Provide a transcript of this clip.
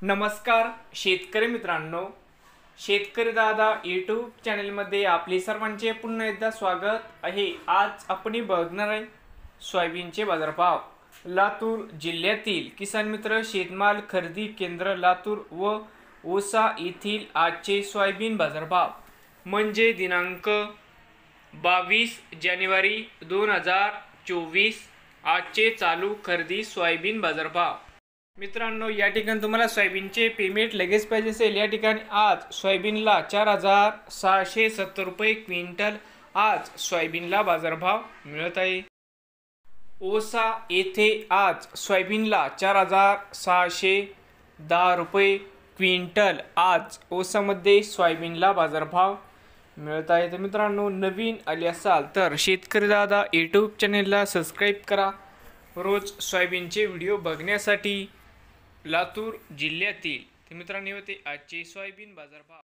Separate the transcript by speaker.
Speaker 1: नमस्कार शेतकरी मित्रांनो, शेतकरी दादा यूट्यूब चॅनलमध्ये आपले सर्वांचे पुन्हा एकदा स्वागत आहे। आज आपण बघणार आहे सोयाबीनचे बाजारभाव। लातूर जिल्ह्यातील किसान मित्र शेतमाल खरेदी केंद्र लातूर व ओसा येथील आजचे सोयाबीन बाजारभाव म्हणजे दिनांक 22 जानेवारी 2024 आजचे चालू खरेदी सोयाबीन बाजारभाव। मित्रांनो, या ठिकाणी तुम्हाला सोयाबीनचे पेमेंट लगेच पाहिजे असेल, या ठिकाणी आज सोयाबीनला 4670 रुपये क्विंटल आज सोयाबीनला बाजारभाव मिळत आहे। ओसा येथे आज सोयाबीनला 4610 रुपये क्विंटल आज ओसामध्ये सोयाबीनला बाजारभाव मिळत आहे। तर मित्रांनो, नवीन आले असाल तर शेतकरी दादा यूट्यूब चॅनलला सबस्क्राईब करा रोज सोयाबीनचे व्हिडिओ बघण्यासाठी। लातूर जिल्ह्यातील मित्रांनो होते आजचे सोयाबीन बाजारभाव।